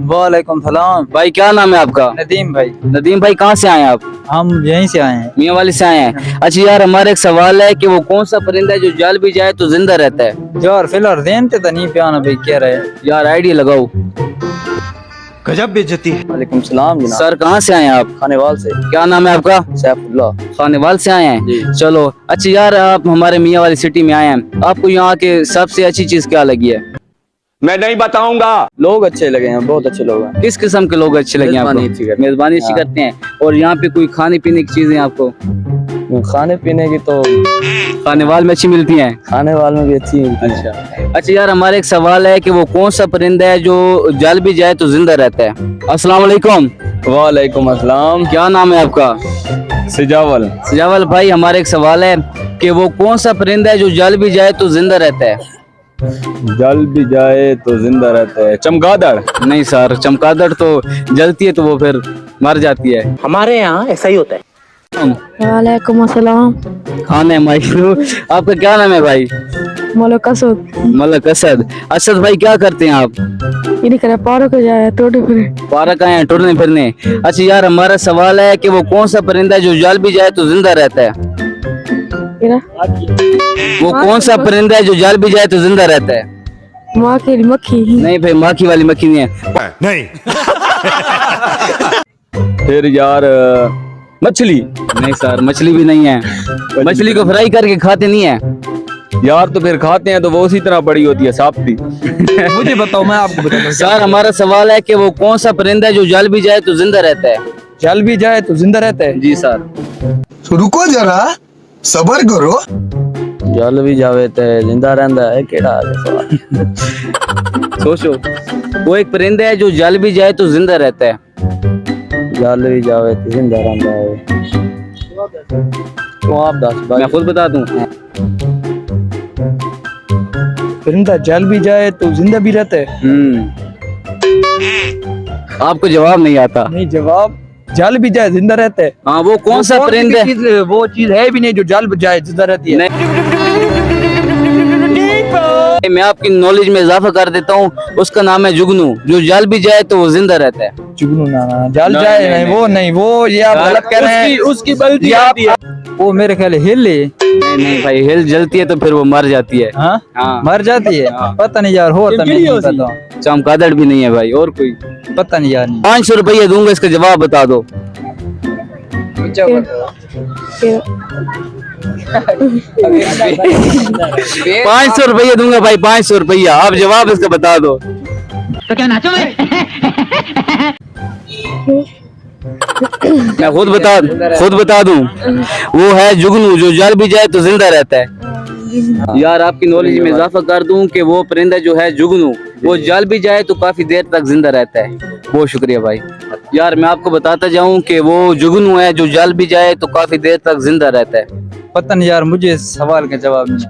वालेकुम सलाम। भाई क्या नाम है आपका? नदीम भाई। नदीम भाई कहाँ से आए हैं आप? हम यहीं से आए हैं। मियाँ वाली से आए हैं। अच्छा यार हमारा एक सवाल है कि वो कौन सा परिंदा है जो जल भी जाए तो जिंदा रहता है? यार फिलहाल देनते तो नहीं पियाना भाई कह रहे। यार आइडिया लगाओ। गजब बेइज्जती है। वालेकुम सलाम जनाब। सर कहाँ से आए हैं आप? खानेवाल से। क्या नाम है आपका? सैफुल्लाह। खानेवाल से आए हैं। चलो अच्छा यार आप हमारे मियाँ वाली सिटी में आए हैं, आपको यहाँ के सबसे अच्छी चीज क्या लगी है? मैं नहीं बताऊंगा। लोग अच्छे लगे हैं, बहुत अच्छे लोग हैं। किस किस्म के लोग अच्छे लगे मेजबानी आपको? अच्छी करते हैं। मेजबानी अच्छी हाँ। करते हैं। और यहाँ पे कोई खाने पीने की चीजें आपको खाने पीने की तो खानेवाल में अच्छी मिलती हैं? खानेवाल में भी अच्छी है। अच्छा अच्छा यार हमारा एक सवाल है कि वो कौन सा परिंदा है जो जल भी जाए तो जिंदा रहता है? अस्सलाम वालेकुम। वालेकुम अस्सलाम। क्या नाम है आपका? सिजावल। सजावल भाई हमारा एक सवाल है कि वो कौन सा परिंदा है जो जल भी जाए तो जिंदा रहता है? जल भी जाए तो जिंदा रहता है। चमगादड़। नहीं सर, चमगादड़ तो जलती है तो वो फिर मर जाती है। हमारे यहाँ ऐसा ही होता है। वालेकुम अस्सलाम। खान है माइक्रो। आपका क्या नाम है भाई? मलक असद। मलक असद। असद भाई क्या करते हैं आप? ये नहीं करे पार्क जाए टोटे फिरे। पार्क आए हैं टुरने फिरने। अच्छा यार हमारा सवाल है कि वो कौन सा परिंदा है जो जल भी जाए तो जिंदा रहता है? वो कौन सा परिंदा है जो जल भी जाए तो जिंदा रहता है? मक्खी मक्खी। नहीं भाई माखी वाली मक्खी नहीं है। नहीं। फिर यार मछली। नहीं सर मछली भी नहीं है। मछली को फ्राई करके खाते नहीं है। यार तो फिर खाते हैं तो वो उसी तरह बड़ी होती है, सांप भी। मुझे बताओ, मैं आपको बताता हूँ। सर हमारा सवाल है कि वो कौन सा परिंदा है जो जल भी जाए तो जिंदा रहता है? जल भी जाए तो जिंदा रहता है। जी सर। तो रुको जरा, सबर करो। जल भी जावे तो जिंदा रहता है, केड़ा आ गया सवाल। सोचो, वो एक परिंदा है जो जल भी जाए तो जिंदा रहता है। जल भी जावे तो जिंदा रहता है। तो आप दस भाई। मैं खुद बता दूं। परिंदा जल भी जाए तो जिंदा भी रहता है। आपको जवाब नहीं आता? नहीं, जवाब जल भी जाए जिंदा रहता है। हाँ वो कौन सा परिंदा है? वो चीज है भी नहीं जो जल भी जाए जिंदा रहती है। मैं आपकी नॉलेज में इजाफा कर देता हूँ, उसका नाम है जुगनू, जो जल भी जाए तो वो जिंदा रहता है। जुगनू ना जल नहीं, जाए नहीं, नहीं, वो नहीं, वो ये आप गलत कह रहे हैं। उसकी बल्दी आती है। वो मेरे ख्याल हिले। नहीं नहीं भाई हिल जलती है तो फिर वो मर जाती है। हाँ हाँ मर जाती है। पता नहीं यार, हो तो मैं नहीं पता। चमगादड़ भी नहीं है भाई। और कोई? पता नहीं यार। 500 रुपये दूंगा, इसका जवाब बता दो। 500 रुपये दूंगा भाई, 500 रुपया। आप जवाब इसका बता दो। तो क्या नाचो मैं? मैं खुद बता दूं। वो है जुगनू, जो जल भी जाए तो जिंदा रहता है। यार आपकी नॉलेज में इजाफा कर दूं कि वो परिंदा जो है जुगनू, वो जल भी जाए तो काफी देर तक जिंदा रहता है। बहुत शुक्रिया भाई। यार मैं आपको बताता जाऊं कि वो जुगनू है जो जल भी जाए तो काफी देर तक जिंदा रहता है। पता नहीं यार, मुझे इस सवाल का जवाब नहीं।